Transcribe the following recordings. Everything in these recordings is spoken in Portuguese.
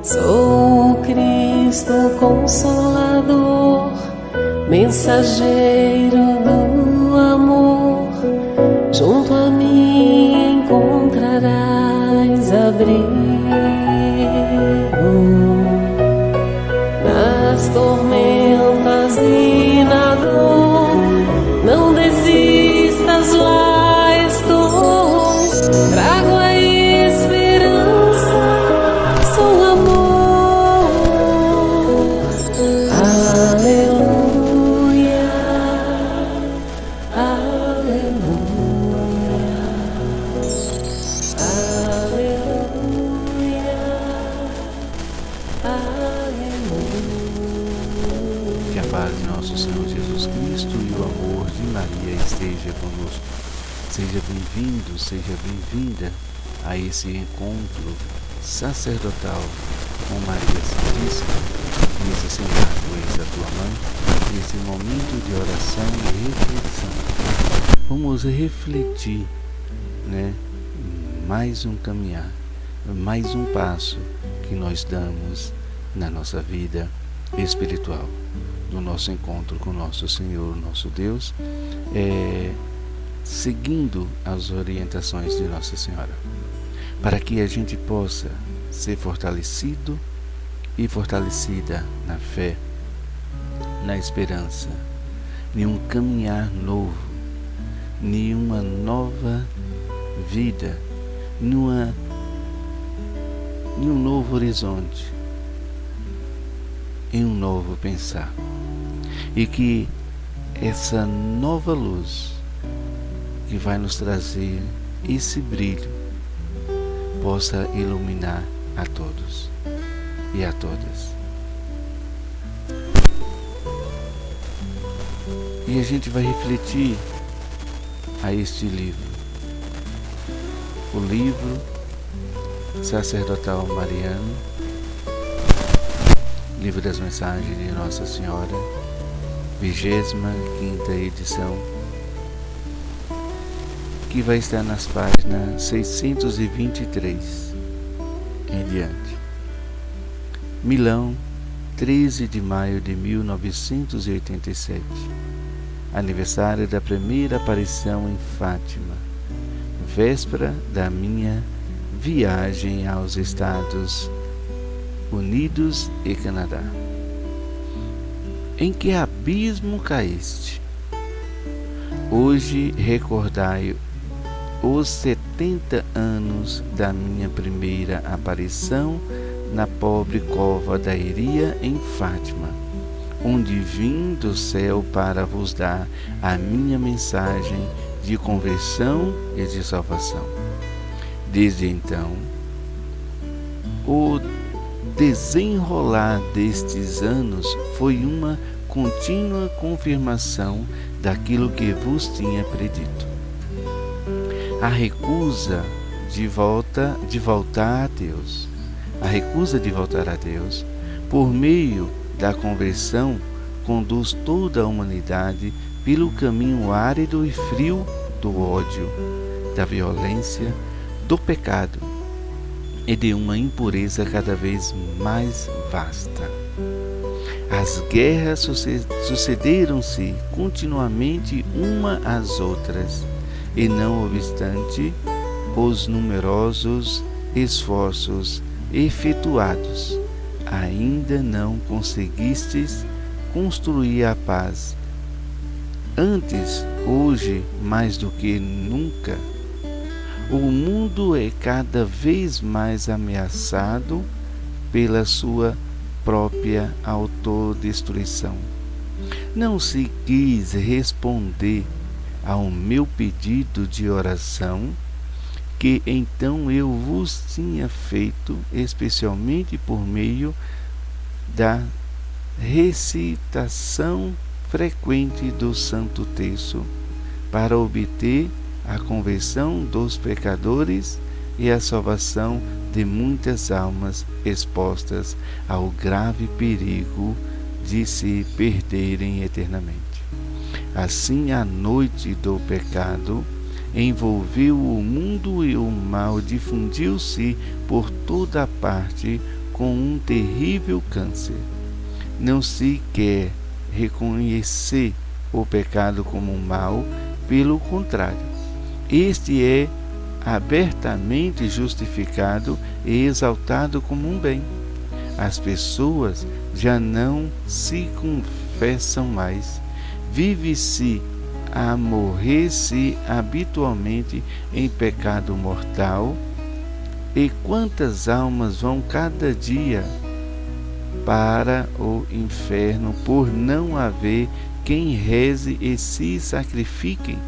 Sou o Cristo Consolador, mensageiro do amor. Junto a mim encontrarás abrigo. Nas tormentas e na dor, não desistas, lá estou. Trago a esperança, sou amor. Aleluia, aleluia, aleluia, aleluia. Que a paz de nosso Senhor Jesus Cristo e o amor de Maria esteja conosco. Seja bem-vindo, seja bem-vinda a esse encontro sacerdotal com Maria Santíssima, nesse cenáculo eis a tua mãe, nesse momento de oração e reflexão. Vamos refletir, mais um caminhar, mais um passo que nós damos na nossa vida espiritual, no nosso encontro com nosso Senhor, nosso Deus, seguindo as orientações de Nossa Senhora, para que a gente possa ser fortalecido e fortalecida na fé, na esperança, em um caminhar novo, em uma nova vida, em um novo horizonte, em um novo pensar. E que essa nova luz que vai nos trazer esse brilho possa iluminar a todos e a todas. E a gente vai refletir a este livro, o livro sacerdotal mariano, livro das mensagens de Nossa Senhora, 25ª edição, que vai estar nas páginas 623 em diante. Milão, 13 de maio de 1987, aniversário da primeira aparição em Fátima, véspera da minha viagem aos Estados Unidos e Canadá. Em que abismo caíste? Hoje recordai os 70 anos da minha primeira aparição na pobre cova da Iria em Fátima, onde vim do céu para vos dar a minha mensagem de conversão e de salvação. Desde então, o desenrolar destes anos foi uma contínua confirmação daquilo que vos tinha predito. A recusa de voltar a Deus, por meio da conversão, conduz toda a humanidade pelo caminho árido e frio do ódio, da violência, do pecado e de uma impureza cada vez mais vasta. As guerras sucederam-se continuamente uma às outras, e não obstante os numerosos esforços efetuados, ainda não conseguistes construir a paz. Antes, hoje, mais do que nunca, o mundo é cada vez mais ameaçado pela sua própria autodestruição. Não se quis responder ao meu pedido de oração, que então eu vos tinha feito, especialmente por meio da recitação frequente do Santo Terço, para obter a conversão dos pecadores e a salvação de muitas almas expostas ao grave perigo de se perderem eternamente. Assim, a noite do pecado envolveu o mundo e o mal difundiu-se por toda a parte com um terrível câncer. Não se quer reconhecer o pecado como um mal, pelo contrário, este é abertamente justificado e exaltado como um bem. As pessoas já não se confessam mais, vive-se a morrer-se habitualmente em pecado mortal. E quantas almas vão cada dia para o inferno por não haver quem reze e se sacrifiquem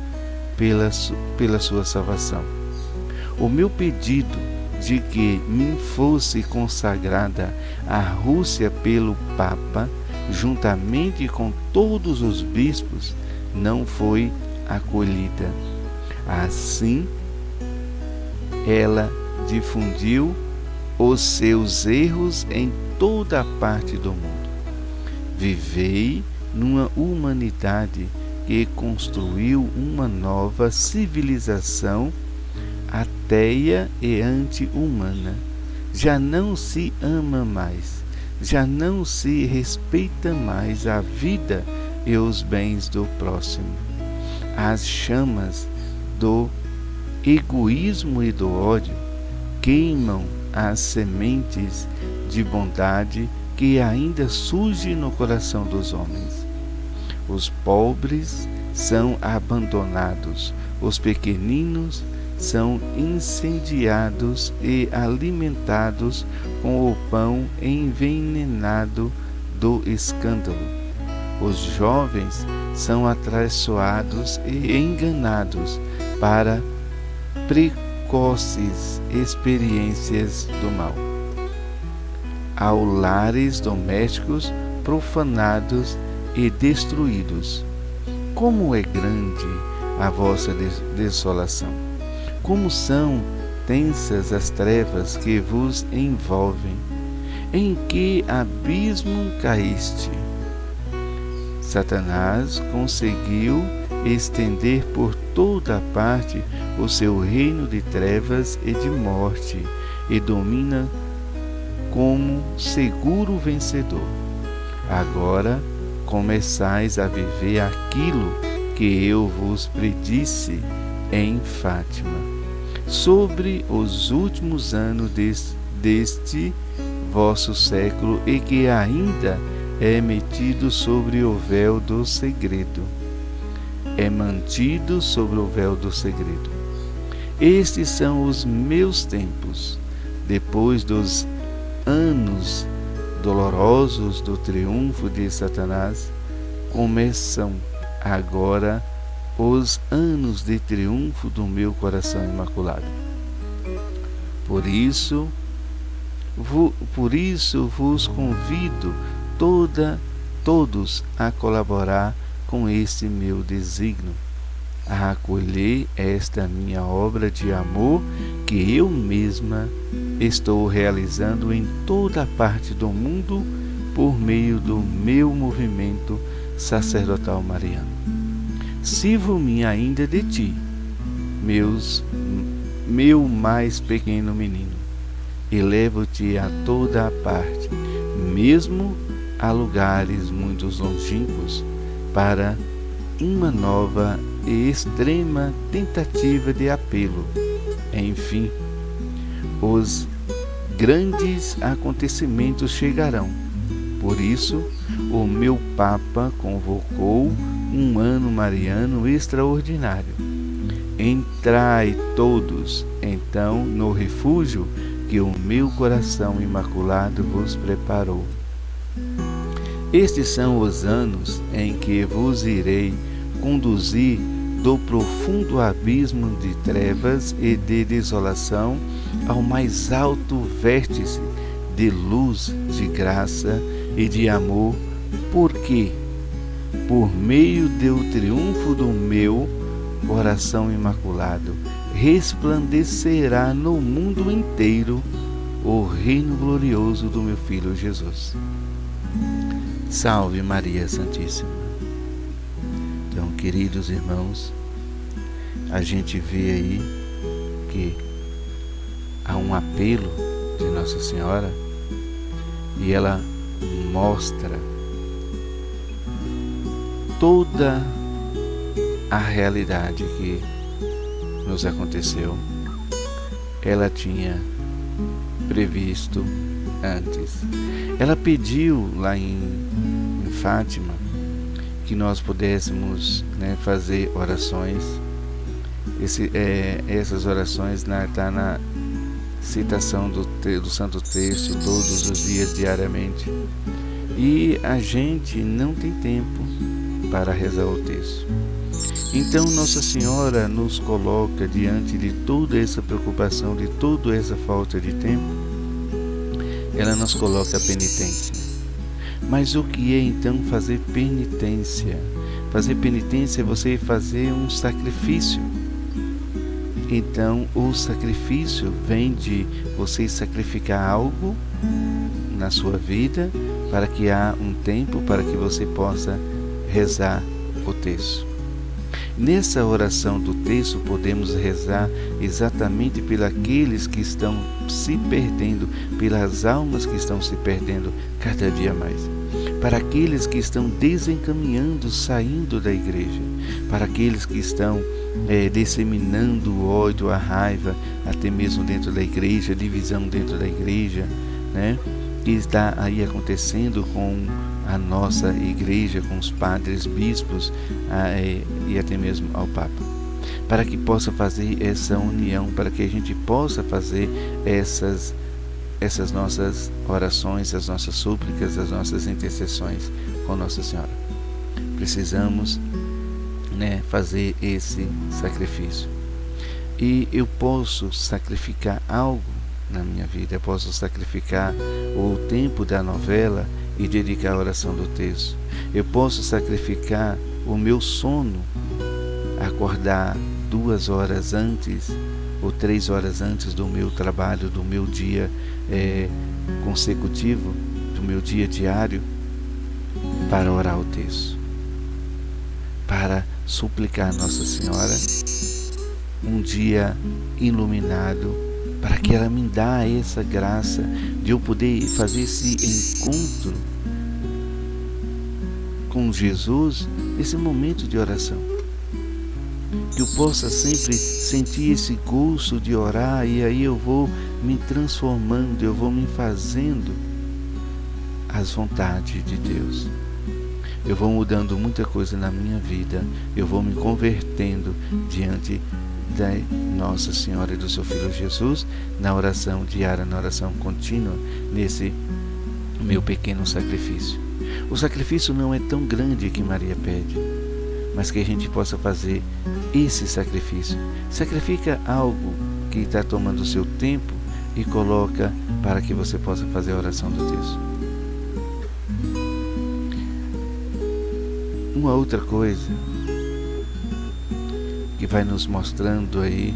pela sua salvação. O meu pedido de que me fosse consagrada a Rússia pelo Papa, juntamente com todos os bispos, não foi acolhida. Assim, ela difundiu os seus erros em toda a parte do mundo. Vivei numa humanidade que construiu uma nova civilização ateia e anti-humana. Já não se ama mais, já não se respeita mais a vida e os bens do próximo. As chamas do egoísmo e do ódio queimam as sementes de bondade que ainda surgem no coração dos homens. Os pobres são abandonados, os pequeninos são incendiados e alimentados com o pão envenenado do escândalo. Os jovens são atraiçoados e enganados para precoces experiências do mal. Há lares domésticos profanados e destruídos. Como é grande a vossa desolação! Como são tensas as trevas que vos envolvem! Em que abismo caíste! Satanás conseguiu estender por toda a parte o seu reino de trevas e de morte e domina como seguro vencedor. Agora começais a viver aquilo que eu vos predisse em Fátima, sobre os últimos anos deste vosso século e que ainda é metido sobre o véu do segredo. É mantido sobre o véu do segredo. Estes são os meus tempos, depois dos anos dolorosos do triunfo de Satanás, começam agora os anos de triunfo do meu coração imaculado. Por isso vos convido todos a colaborar com este meu desígnio, a acolher esta minha obra de amor que eu mesma estou realizando em toda a parte do mundo por meio do meu movimento sacerdotal mariano. Sirvo-me ainda de ti, meu mais pequeno menino, e levo-te a toda a parte, mesmo a lugares muito longínquos, para uma nova e extrema tentativa de apelo. Enfim, os grandes acontecimentos chegarão. Por isso, o meu Papa convocou um ano mariano extraordinário. Entrai todos, então, no refúgio que o meu coração imaculado vos preparou. Estes são os anos em que vos irei conduzir do profundo abismo de trevas e de desolação ao mais alto vértice de luz, de graça e de amor, porque, por meio do triunfo do meu coração imaculado, resplandecerá no mundo inteiro o reino glorioso do meu Filho Jesus. Salve Maria Santíssima. Então, queridos irmãos, a gente vê aí que há um apelo de Nossa Senhora e ela mostra toda a realidade que nos aconteceu. Ela tinha previsto antes. Ela pediu lá em Fátima que nós pudéssemos, fazer orações. Essas orações está na citação do Santo Texto todos os dias, diariamente. E a gente não tem tempo para rezar o texto. Então Nossa Senhora nos coloca diante de toda essa preocupação, de toda essa falta de tempo, ela nos coloca a penitência. Mas o que é então fazer penitência? Fazer penitência é você fazer um sacrifício. Então o sacrifício vem de você sacrificar algo na sua vida para que há um tempo para que você possa rezar o texto. Nessa oração do texto podemos rezar exatamente pelos que estão se perdendo, pelas almas que estão se perdendo cada dia mais, para aqueles que estão desencaminhando, saindo da igreja, para aqueles que estão disseminando o ódio, a raiva, até mesmo dentro da igreja, a divisão dentro da igreja, que está aí acontecendo com a nossa igreja, com os padres, bispos e até mesmo ao Papa, para que possa fazer essa união, para que a gente possa fazer essas nossas orações, as nossas súplicas, as nossas intercessões com Nossa Senhora. Precisamos fazer esse sacrifício. E eu posso sacrificar algo na minha vida, eu posso sacrificar o tempo da novela e dedicar a oração do texto. Eu posso sacrificar o meu sono, acordar 2 horas antes ou 3 horas antes do meu trabalho, do meu dia consecutivo, do meu dia diário, para orar o texto, para suplicar a Nossa Senhora um dia iluminado, para que ela me dá essa graça de eu poder fazer esse encontro com Jesus nesse momento de oração. Que eu possa sempre sentir esse gosto de orar, e aí eu vou me transformando, eu vou me fazendo as vontades de Deus. Eu vou mudando muita coisa na minha vida, eu vou me convertendo diante da Nossa Senhora e do seu Filho Jesus, na oração diária, na oração contínua, nesse meu pequeno sacrifício. O sacrifício não é tão grande que Maria pede, mas que a gente possa fazer esse sacrifício. Sacrifica algo que está tomando o seu tempo e coloca para que você possa fazer a oração do texto. Uma outra coisa que vai nos mostrando aí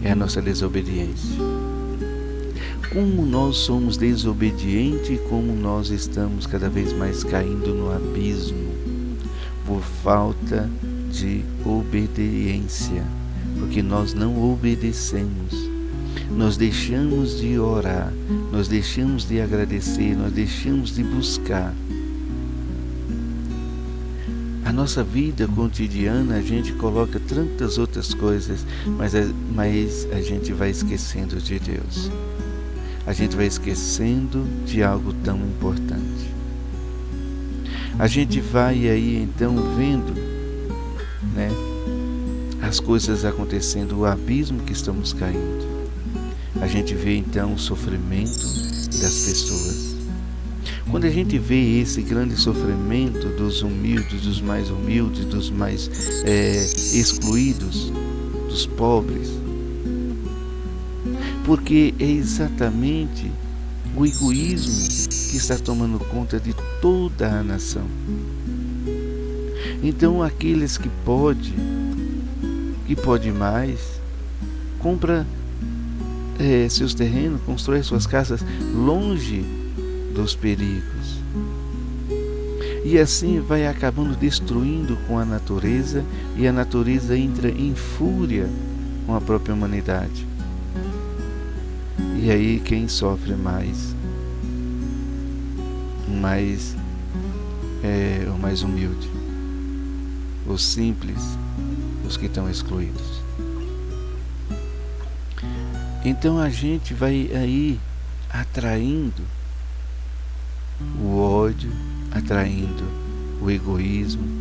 é a nossa desobediência. Como nós somos desobedientes e como nós estamos cada vez mais caindo no abismo por falta de obediência, porque nós não obedecemos, nós deixamos de orar, nós deixamos de agradecer, nós deixamos de buscar. A nossa vida cotidiana, a gente coloca tantas outras coisas, mas a gente vai esquecendo de Deus. A gente vai esquecendo de algo tão importante. A gente vai aí então vendo, as coisas acontecendo, o abismo que estamos caindo. A gente vê então o sofrimento das pessoas. Quando a gente vê esse grande sofrimento dos humildes, dos mais excluídos, dos pobres, porque é exatamente o egoísmo que está tomando conta de toda a nação. Então aqueles que pode mais, compra seus terrenos, constrói suas casas longe dos perigos, e assim vai acabando destruindo com a natureza, e a natureza entra em fúria com a própria humanidade. E aí quem sofre mais é o mais humilde, os simples, os que estão excluídos. Então a gente vai aí atraindo o ódio, atraindo o egoísmo,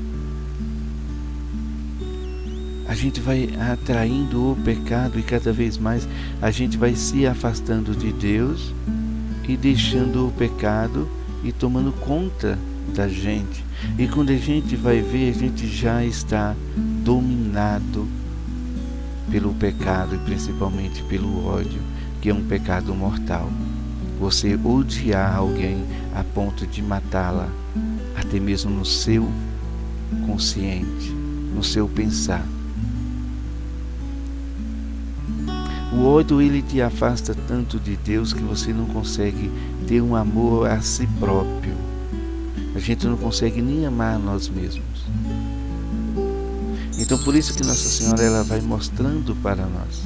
a gente vai atraindo o pecado e cada vez mais a gente vai se afastando de Deus e deixando o pecado e tomando conta da gente. E quando a gente vai ver, a gente já está dominado pelo pecado e principalmente pelo ódio, que é um pecado mortal. Você odiar alguém a ponto de matá-la, até mesmo no seu consciente, no seu pensar. O ódio, ele te afasta tanto de Deus que você não consegue ter um amor a si próprio. A gente não consegue nem amar a nós mesmos. Então por isso que Nossa Senhora ela vai mostrando para nós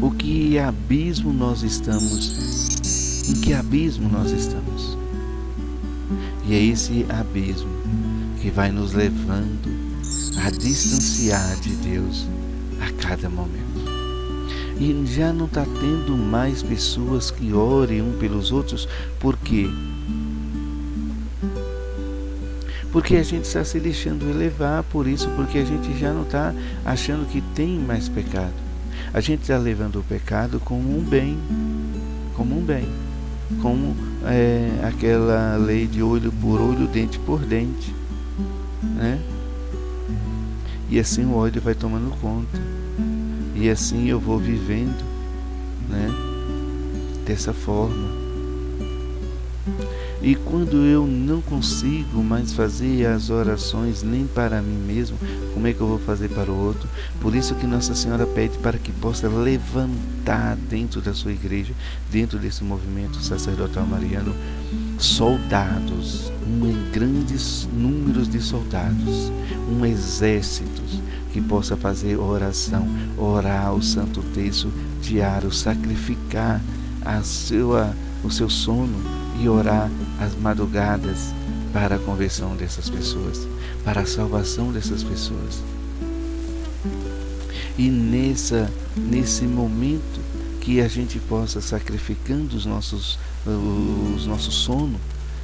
o que abismo nós estamos, em que abismo nós estamos. E é esse abismo que vai nos levando a distanciar de Deus a cada momento. E já não está tendo mais pessoas que orem um pelos outros. Por quê? Porque a gente está se deixando elevar por isso, porque a gente já não está achando que tem mais pecado. A gente está levando o pecado como um bem, como aquela lei de olho por olho, dente por dente, né? E assim o ódio vai tomando conta. E assim eu vou vivendo, né? Dessa forma. E quando eu não consigo mais fazer as orações nem para mim mesmo, como é que eu vou fazer para o outro? Por isso que Nossa Senhora pede para que possa levantar dentro da sua igreja, dentro desse movimento sacerdotal mariano, soldados, grandes números de soldados, um exército que possa fazer oração, orar o Santo Terço diário, sacrificar o seu sono e orar as madrugadas para a conversão dessas pessoas, para a salvação dessas pessoas. E nesse momento que a gente possa, sacrificando o nosso sono,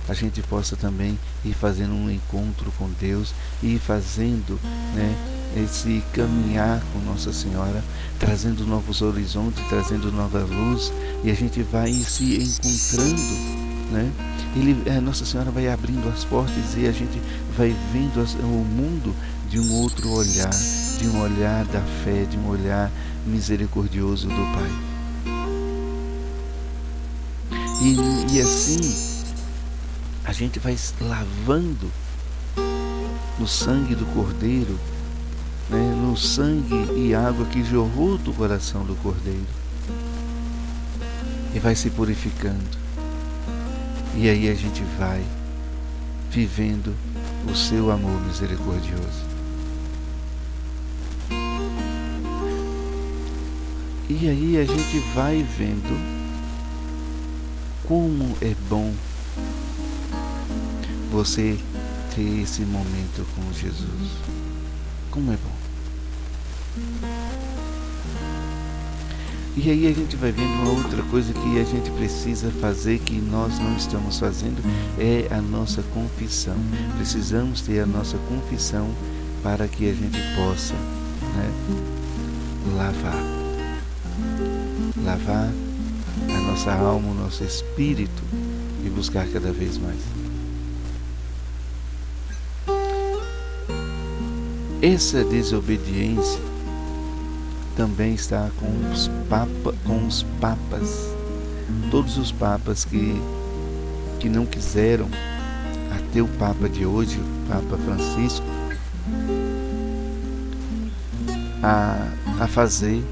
a gente possa também ir fazendo um encontro com Deus e ir fazendo, né, esse caminhar com Nossa Senhora, trazendo novos horizontes, trazendo nova luz, e a gente vai se encontrando, né? Nossa Senhora vai abrindo as portas e a gente vai vendo o mundo de um outro olhar, de um olhar da fé, de um olhar misericordioso do Pai. E assim a gente vai lavando no sangue do Cordeiro, né, no sangue e água que jorrou do coração do Cordeiro, e vai se purificando. E aí a gente vai vivendo o seu amor misericordioso. E aí a gente vai vendo como é bom você ter esse momento com Jesus. Como é bom. E aí a gente vai vendo uma outra coisa que a gente precisa fazer, que nós não estamos fazendo, é a nossa confissão. Precisamos ter a nossa confissão para que a gente possa, né, lavar a nossa alma, o nosso espírito e buscar cada vez mais. Essa desobediência também está com os papas, todos os papas que não quiseram, até o Papa de hoje, o Papa Francisco, a fazer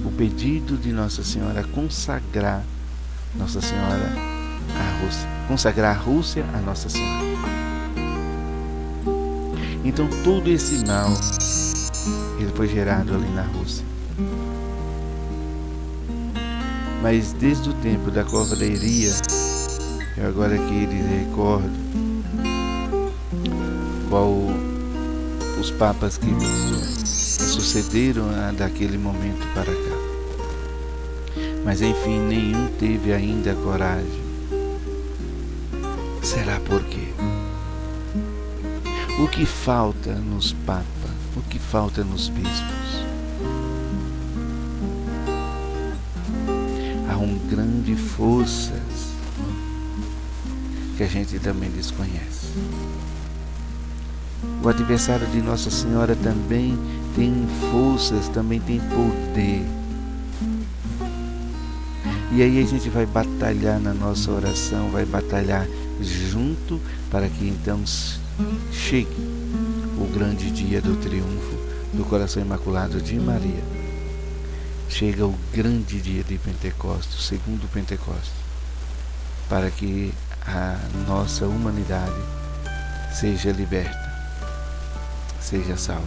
o pedido de Nossa Senhora, a consagrar Nossa Senhora à Rússia, consagrar a Rússia a Nossa Senhora. Então todo esse mal, ele foi gerado ali na Rússia. Mas desde o tempo da covadeiria, eu agora que lhe recordo qual os papas que sucederam daquele momento para cá. Mas enfim, nenhum teve ainda coragem. Será por quê? O que falta nos papas? O que falta nos bispos? Há grande forças que a gente também desconhece. O adversário de Nossa Senhora também tem forças, também tem poder. E aí a gente vai batalhar na nossa oração, vai batalhar junto para que então chegue o grande dia do triunfo do coração imaculado de Maria. Chega o grande dia de Pentecostes, o segundo Pentecostes, para que a nossa humanidade seja liberta, seja salva.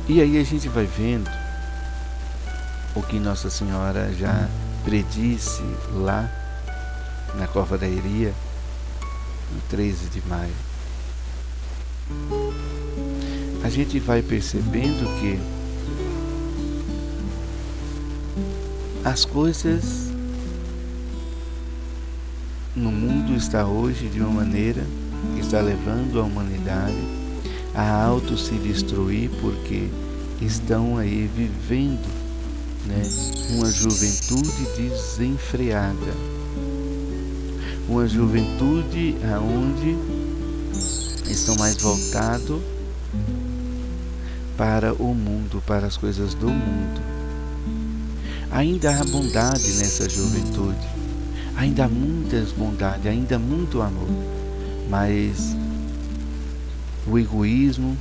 E aí a gente vai vendo o que Nossa Senhora já predisse lá na covadeiria, no 13 de maio. A gente vai percebendo que as coisas no mundo está hoje de uma maneira que está levando a humanidade a auto se destruir, porque estão aí vivendo, uma juventude desenfreada, uma juventude aonde estão mais voltados para o mundo, para as coisas do mundo. Ainda há bondade nessa juventude, ainda há muitas bondades, ainda há muito amor, mas o egoísmo,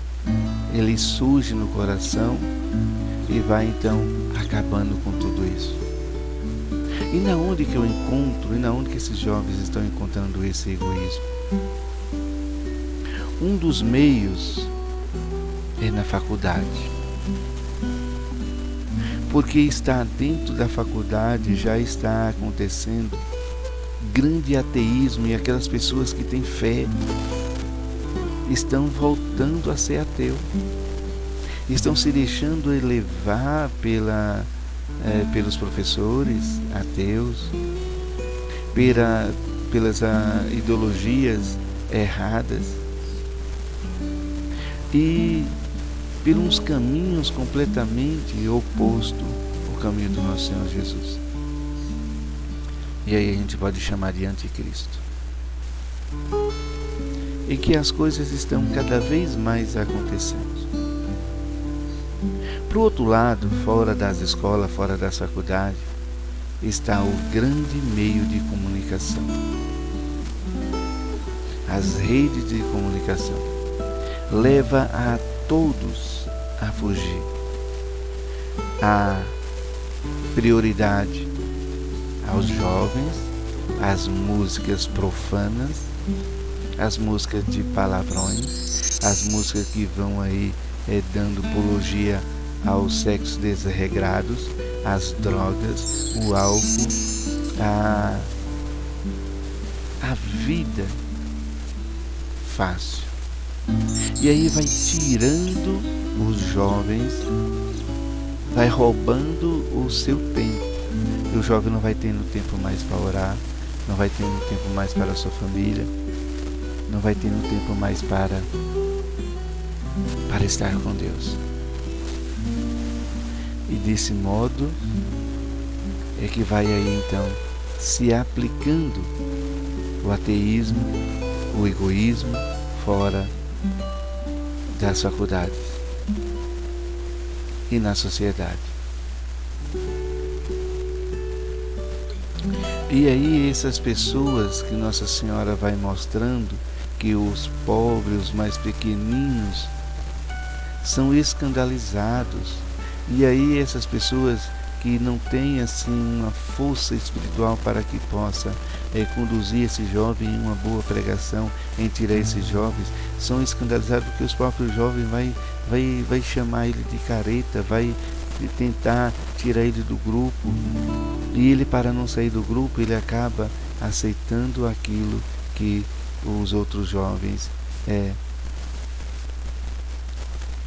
ele surge no coração e vai então acabando com tudo isso. E na onde que eu encontro, e na onde que esses jovens estão encontrando esse egoísmo? Um dos meios é na faculdade. Porque está dentro da faculdade, já está acontecendo grande ateísmo, e aquelas pessoas que têm fé estão voltando a ser ateu. Estão se deixando elevar pelos professores ateus, pelas ideologias erradas e por uns caminhos completamente opostos ao caminho do nosso Senhor Jesus. E aí a gente pode chamar de anticristo. E que as coisas estão cada vez mais acontecendo. Por outro lado, fora das escolas, fora das faculdades, está o grande meio de comunicação. As redes de comunicação leva a todos a fugir. A prioridade aos jovens, as músicas profanas, as músicas de palavrões, as músicas que vão aí dando apologia aos sexos desregrados, às drogas, o álcool, a vida fácil. E aí vai tirando os jovens, vai roubando o seu tempo. E o jovem não vai tendo tempo mais para orar, não vai tendo tempo mais para a sua família, não vai tendo tempo mais para estar com Deus. E desse modo é que vai aí então se aplicando o ateísmo, o egoísmo fora das faculdades e na sociedade. E aí essas pessoas que Nossa Senhora vai mostrando que os pobres, os mais pequeninos, são escandalizados. E aí essas pessoas que não têm assim uma força espiritual para que possa conduzir esse jovem em uma boa pregação, em tirar esses jovens, são escandalizados porque os próprios jovens vai chamar ele de careta, vai de tentar tirar ele do grupo. E ele, para não sair do grupo, ele acaba aceitando aquilo que os outros jovens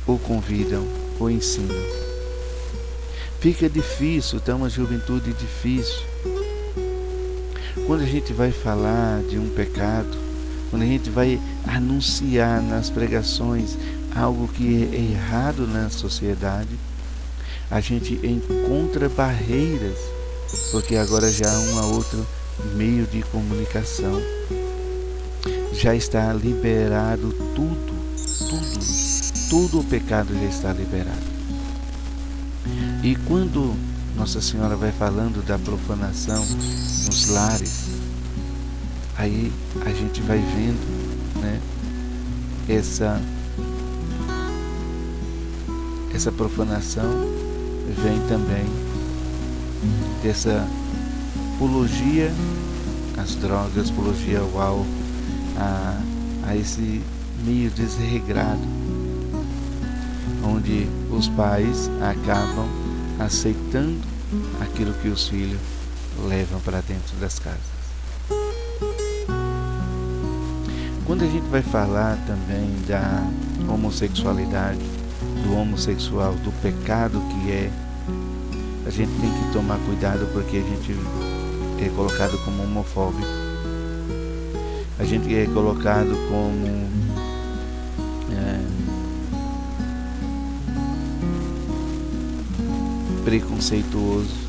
o convidam, o ensinam. Fica difícil, tá uma juventude difícil. Quando a gente vai falar de um pecado, quando a gente vai anunciar nas pregações algo que é errado na sociedade, a gente encontra barreiras, porque agora já há um outro meio de comunicação. Já está liberado tudo o pecado já está liberado. E quando Nossa Senhora vai falando da profanação nos lares, aí a gente vai vendo, né, essa profanação vem também dessa apologia às drogas, apologia ao álcool, a esse meio desregrado, onde os pais acabam aceitando aquilo que os filhos levam para dentro das casas. Quando a gente vai falar também da homossexualidade, do homossexual, do pecado que é, a gente tem que tomar cuidado, porque a gente é colocado como homofóbico, a gente é colocado como preconceituoso,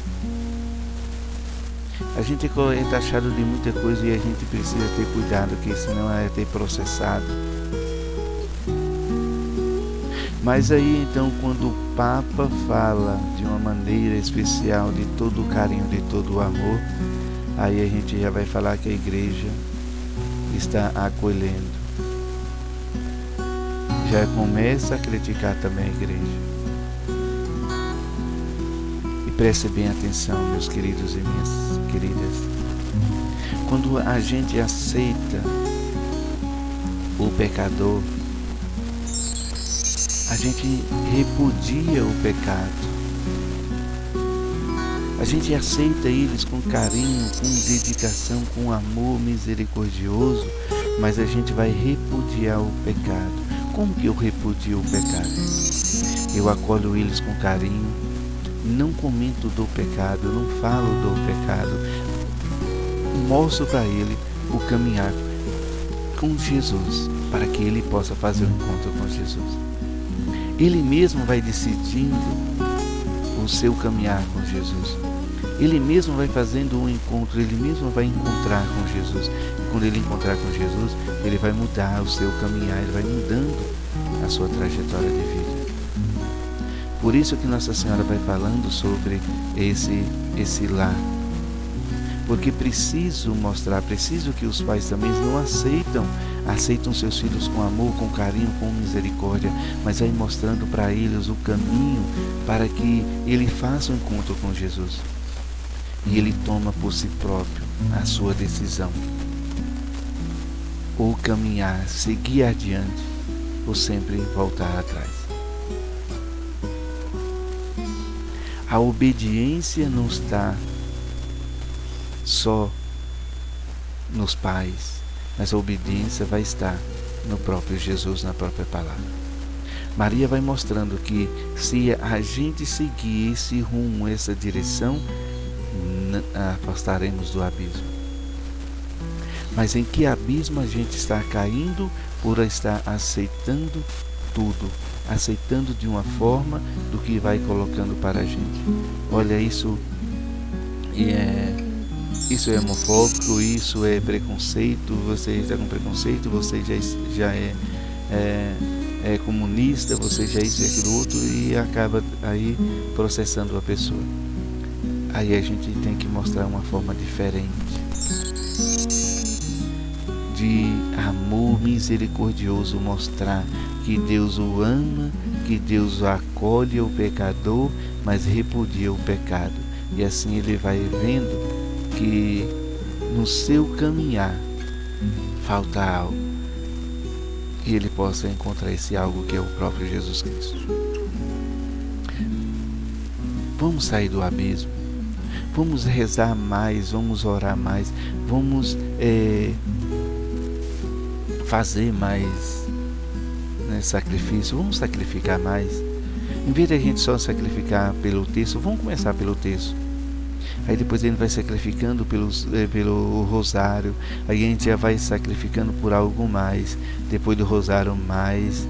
a gente é taxado de muita coisa, e a gente precisa ter cuidado, que senão é ter processado. Mas aí então, quando o Papa fala de uma maneira especial de todo o carinho, de todo o amor, aí a gente já vai falar que a igreja está acolhendo. Já começa a criticar também a igreja. E preste bem atenção, meus queridos e minhas queridas. Quando a gente aceita o pecador, a gente repudia o pecado. A gente aceita eles com carinho, com dedicação, com amor misericordioso, mas a gente vai repudiar o pecado. Como que eu repudio o pecado? Eu acolho eles com carinho, não comento do pecado, não falo do pecado, mostro para ele o caminhar com Jesus, para que ele possa fazer o encontro com Jesus. Ele mesmo vai decidindo o seu caminhar com Jesus. Ele mesmo vai fazendo um encontro, ele mesmo vai encontrar com Jesus. E quando ele encontrar com Jesus, ele vai mudar o seu caminhar, ele vai mudando a sua trajetória de vida. Por isso que Nossa Senhora vai falando sobre esse lar. Porque preciso que os pais também não aceitam seus filhos com amor, com carinho, com misericórdia, mas vai mostrando para eles o caminho para que ele faça um encontro com Jesus. E ele toma por si próprio a sua decisão. Ou caminhar, seguir adiante, ou sempre voltar atrás. A obediência não está só nos pais, mas a obediência vai estar no próprio Jesus, na própria palavra. Maria vai mostrando que se a gente seguir esse rumo, essa direção, afastaremos do abismo. Mas em que abismo a gente está caindo por estar aceitando tudo, aceitando de uma forma do que vai colocando para a gente. Olha, isso é homofóbico, isso é preconceito, você está com preconceito, você já é comunista, você já isso e aquilo outro, e acaba aí processando a pessoa. Aí a gente tem que mostrar uma forma diferente de amor misericordioso, mostrar que Deus o ama, que Deus o acolhe o pecador, mas repudia o pecado. E assim ele vai vendo que no seu caminhar falta algo, e ele possa encontrar esse algo que é o próprio Jesus Cristo. Vamos sair do abismo. Vamos rezar mais, vamos orar mais, vamos fazer mais, né, sacrifício, vamos sacrificar mais. Em vez de a gente só sacrificar pelo terço, vamos começar pelo terço. Aí depois a gente vai sacrificando pelo rosário, aí a gente já vai sacrificando por algo mais, depois do rosário mais,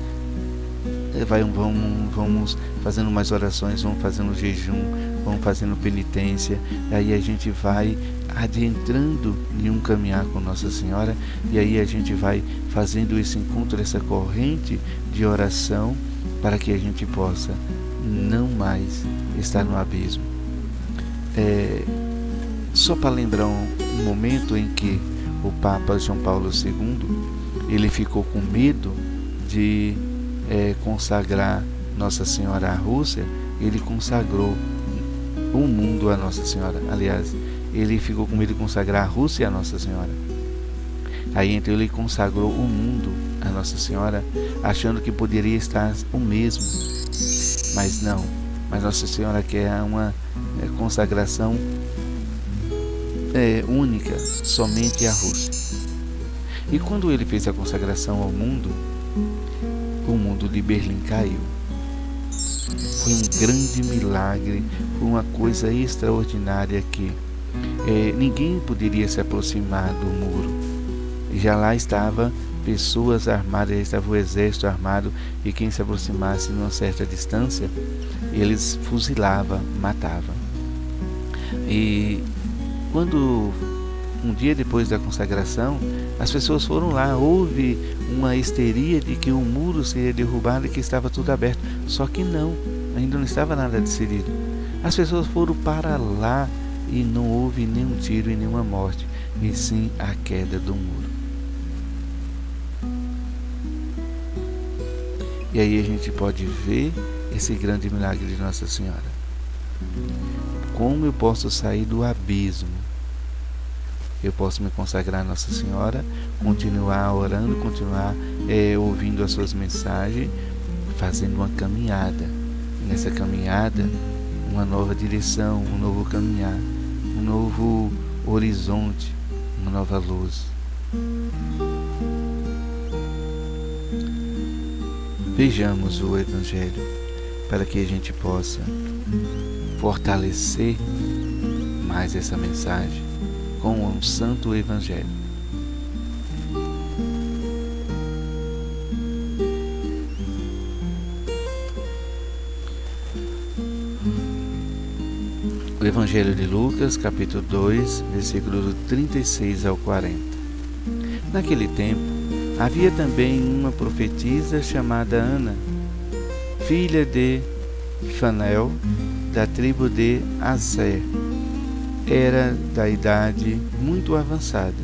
vamos fazendo mais orações, vamos fazendo jejum, vamos fazendo penitência, aí a gente vai adentrando em um caminhar com Nossa Senhora, e aí a gente vai fazendo esse encontro, essa corrente de oração, para que a gente possa não mais estar no abismo. Só para lembrar um momento em que o Papa João Paulo II, ele ficou com medo de consagrar Nossa Senhora à Rússia, ele consagrou o mundo a Nossa Senhora. Aliás, ele ficou com medo de consagrar a Rússia a Nossa Senhora. Aí então ele consagrou o mundo a Nossa Senhora, achando que poderia estar o mesmo, mas não. Mas Nossa Senhora quer uma consagração única, somente à Rússia. E quando ele fez a consagração ao mundo, o mundo de Berlim caiu. Foi um grande milagre, foi uma coisa extraordinária que ninguém poderia se aproximar do muro. Já lá estava pessoas armadas, já estava o exército armado, e quem se aproximasse numa certa distância, eles fuzilavam, matavam. E quando um dia depois da consagração, as pessoas foram lá, houve uma histeria de que o muro seria derrubado e que estava tudo aberto, só que não, ainda não estava nada decidido. As pessoas foram para lá e não houve nenhum tiro e nenhuma morte, e sim a queda do muro. E aí a gente pode ver esse grande milagre de Nossa Senhora. Como eu posso sair do abismo? Eu posso me consagrar a Nossa Senhora, continuar orando, continuar ouvindo as suas mensagens, fazendo uma caminhada. Nessa caminhada, uma nova direção, um novo caminhar, um novo horizonte, uma nova luz. Vejamos o Evangelho para que a gente possa fortalecer mais essa mensagem com um santo Evangelho. O Evangelho de Lucas, capítulo 2, versículos do 36 ao 40. Naquele tempo, havia também uma profetisa chamada Ana, filha de Fanel, da tribo de Aser. Era da idade muito avançada,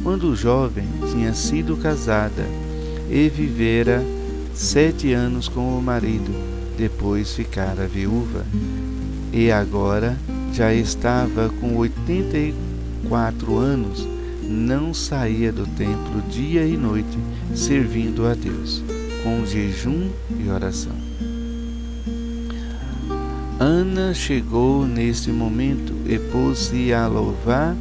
quando jovem tinha sido casada e vivera 7 anos com o marido, depois ficara viúva, e agora já estava com 84 anos, não saía do templo dia e noite, servindo a Deus, com jejum e oração. Ana chegou neste momento e pôs-se a louvar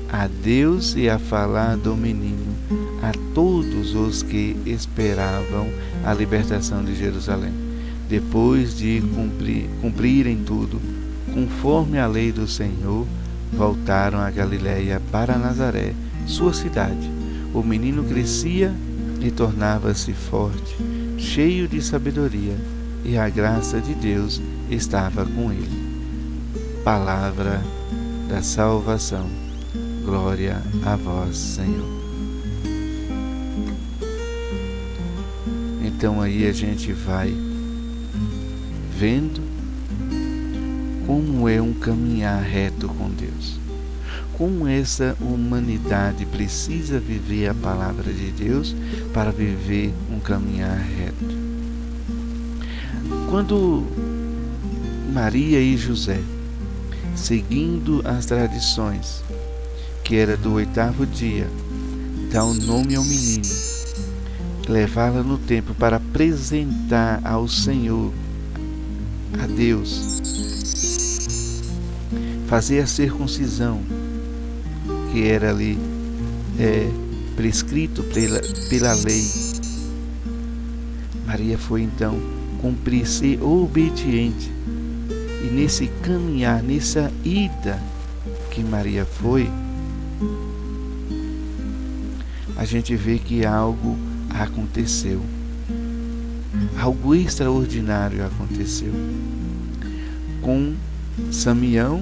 a Deus e a falar do menino a todos os que esperavam a libertação de Jerusalém. Depois de cumprirem tudo, conforme a lei do Senhor, voltaram a Galiléia para Nazaré, sua cidade. O menino crescia e tornava-se forte, cheio de sabedoria, e a graça de Deus estava com ele. Palavra da salvação. Glória a vós, Senhor. Então aí a gente vai vendo como é um caminhar reto com Deus. Como essa humanidade precisa viver a palavra de Deus para viver um caminhar reto. Quando Maria e José, seguindo as tradições, que era do 8º dia, dá o nome ao menino, levá-la no templo para apresentar ao Senhor, a Deus, fazer a circuncisão, que era ali prescrito pela lei. Maria foi então cumprir, ser obediente. E nesse caminhar, nessa ida que Maria foi, a gente vê que algo aconteceu. Algo extraordinário aconteceu com Simeão.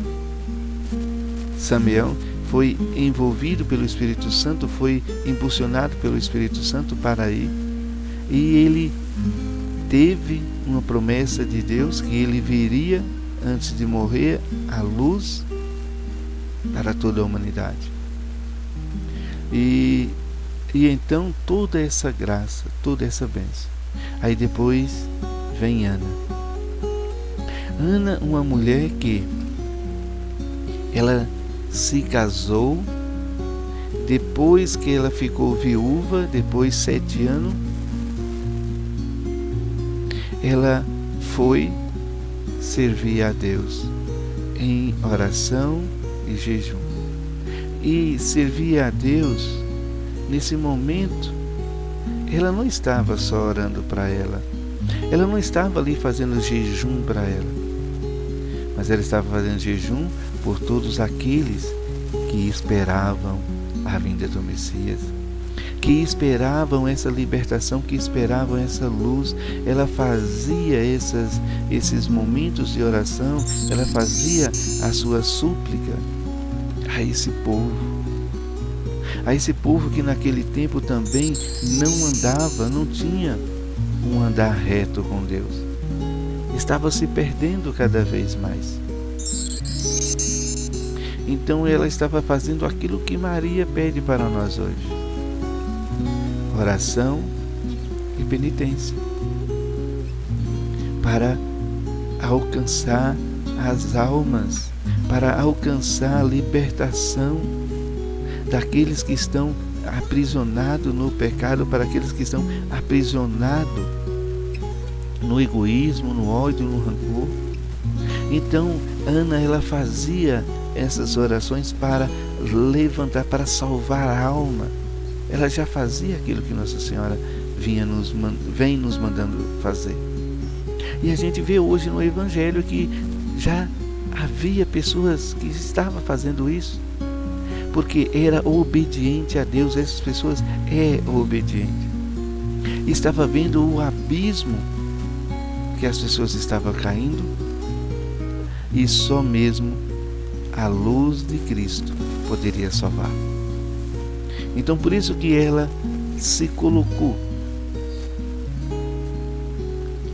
Simeão foi envolvido pelo Espírito Santo, foi impulsionado pelo Espírito Santo para ir. E ele teve uma promessa de Deus que ele veria, antes de morrer, a luz para toda a humanidade. E então toda essa graça, toda essa bênção. Aí depois vem Ana. Ana, uma mulher que ela se casou, depois que ela ficou viúva, depois de 7 anos, ela foi servir a Deus em oração e jejum. E servir a Deus, nesse momento, ela não estava só orando para ela. Ela não estava ali fazendo jejum para ela. Mas ela estava fazendo jejum por todos aqueles que esperavam a vinda do Messias, que esperavam essa libertação, que esperavam essa luz. Ela fazia esses momentos de oração, ela fazia a sua súplica a esse povo que naquele tempo também não andava, não tinha um andar reto com Deus, estava se perdendo cada vez mais. Então ela estava fazendo aquilo que Maria pede para nós hoje: oração e penitência, para alcançar as almas, para alcançar a libertação daqueles que estão aprisionados no pecado, para aqueles que estão aprisionados no egoísmo, no ódio, no rancor. Então Ana, ela fazia essas orações para levantar, para salvar a alma. Ela já fazia aquilo que Nossa Senhora vem nos mandando fazer. E a gente vê hoje no Evangelho que já havia pessoas que estavam fazendo isso, porque era obediente a Deus. Essas pessoas obediente. Estava vendo o abismo que as pessoas estavam caindo, e só mesmo a luz de Cristo poderia salvar. Então por isso que ela se colocou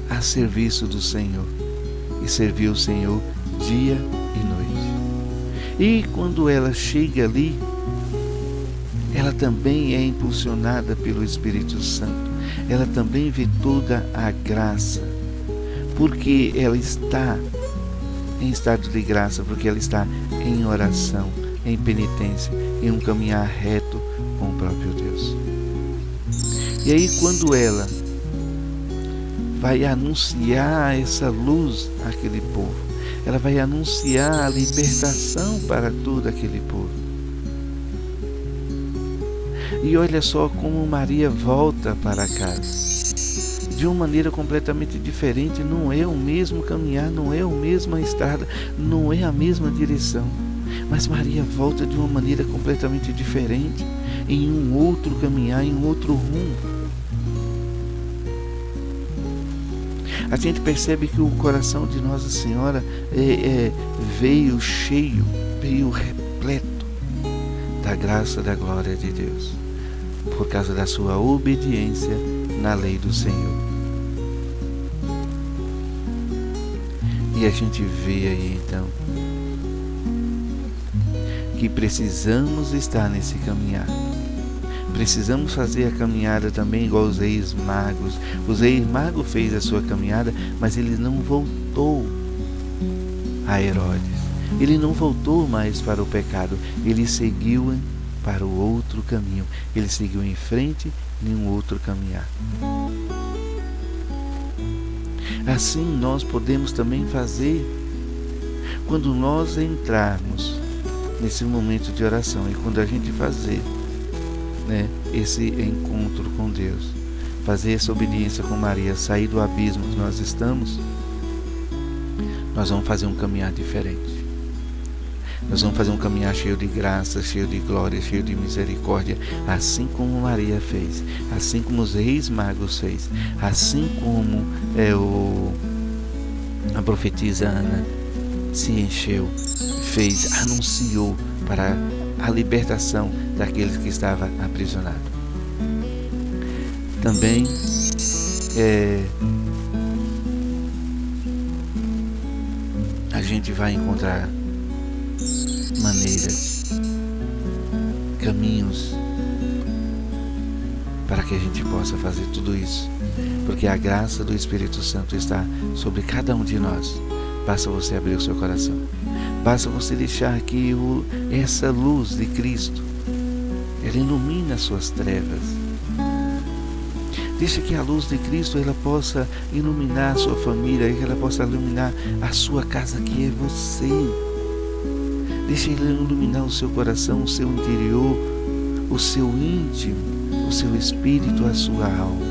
a serviço do Senhor e serviu o Senhor dia e noite. E quando ela chega ali, ela também é impulsionada pelo Espírito Santo. Ela também vê toda a graça, porque ela está em estado de graça, porque ela está em oração, em penitência, em um caminhar reto com o próprio Deus. E aí quando ela vai anunciar essa luz àquele povo, ela vai anunciar a libertação para todo aquele povo. E olha só como Maria volta para casa, de uma maneira completamente diferente. Não é o mesmo caminhar, não é a mesma estrada, não é a mesma direção, mas Maria volta de uma maneira completamente diferente, em um outro caminhar, em um outro rumo. A gente percebe que o coração de Nossa Senhora veio cheio, veio repleto da graça, da glória de Deus, por causa da sua obediência na lei do Senhor. E a gente vê aí então que precisamos estar nesse caminhar. Precisamos fazer a caminhada também igual os reis magos. Os reis magos fez a sua caminhada, mas ele não voltou a Herodes. Ele não voltou mais para o pecado. Ele seguiu para o outro caminho. Ele seguiu em frente em um outro caminhar. Assim nós podemos também fazer, quando nós entrarmos nesse momento de oração e quando a gente fazer, né, esse encontro com Deus, fazer essa obediência com Maria, sair do abismo que nós estamos, nós vamos fazer um caminhar diferente. Nós vamos fazer um caminhar cheio de graça, cheio de glória, cheio de misericórdia, assim como Maria fez, assim como os reis magos fez, assim como a profetisa Ana se encheu, fez, anunciou para a libertação daqueles que estavam aprisionados. Também a gente vai encontrar maneiras, caminhos para que a gente possa fazer tudo isso, porque a graça do Espírito Santo está sobre cada um de nós. Basta você abrir o seu coração, basta você deixar que essa luz de Cristo, ela ilumine as suas trevas. Deixa que a luz de Cristo ela possa iluminar a sua família, que ela possa iluminar a sua casa, que é você. Deixa ele iluminar o seu coração, o seu interior, o seu íntimo, o seu espírito, a sua alma.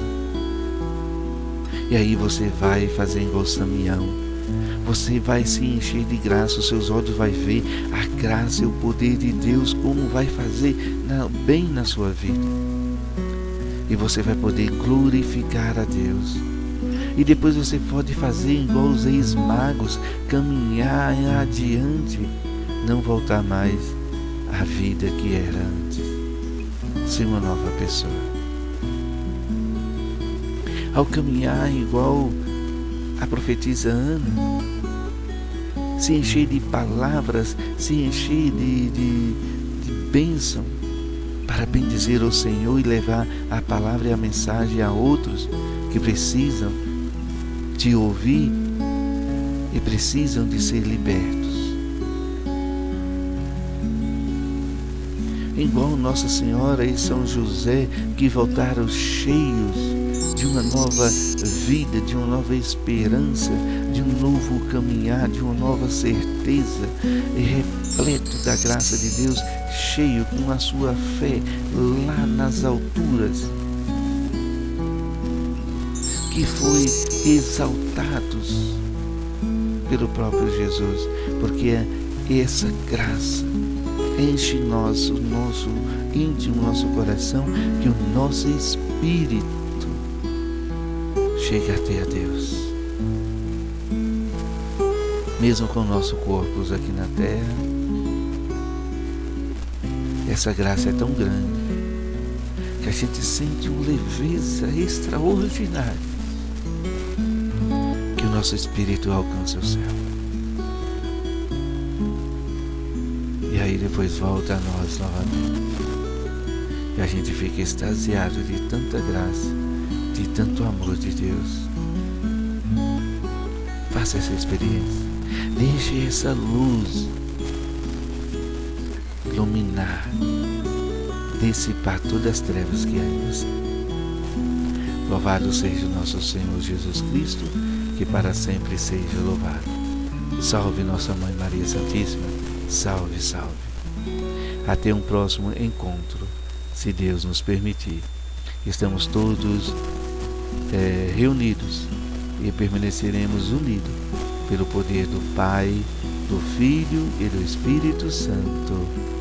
E aí você vai fazer igual Simeão. Você vai se encher de graça, os seus olhos vão ver a graça e o poder de Deus, como vai fazer bem na sua vida. E você vai poder glorificar a Deus. E depois você pode fazer igual os reis magos, caminhar adiante, não voltar mais à vida que era antes, ser uma nova pessoa. Ao caminhar igual a profetisa Ana, se encher de palavras, se encher de bênção, para bendizer o Senhor e levar a palavra e a mensagem a outros que precisam de ouvir e precisam de ser libertos. Igual Nossa Senhora e São José, que voltaram cheios de uma nova vida, de uma nova esperança, de um novo caminhar, de uma nova certeza, e repleto da graça de Deus, cheio com a sua fé lá nas alturas, que foi exaltados pelo próprio Jesus, porque essa graça enche o nosso íntimo, nosso coração, que o nosso espírito chega até a Deus. Mesmo com o nosso corpo aqui na terra, essa graça é tão grande que a gente sente uma leveza extraordinária, que o nosso espírito alcança o céu. E aí depois volta a nós novamente. E a gente fica extasiado de tanta graça, de tanto amor de Deus. Faça essa experiência. Deixe essa luz iluminar, dissipar todas as trevas que há em você. Louvado seja o nosso Senhor Jesus Cristo, que para sempre seja louvado. Salve nossa Mãe Maria Santíssima. Salve, salve. Até um próximo encontro, se Deus nos permitir. Estamos todos reunidos e permaneceremos unidos pelo poder do Pai, do Filho e do Espírito Santo.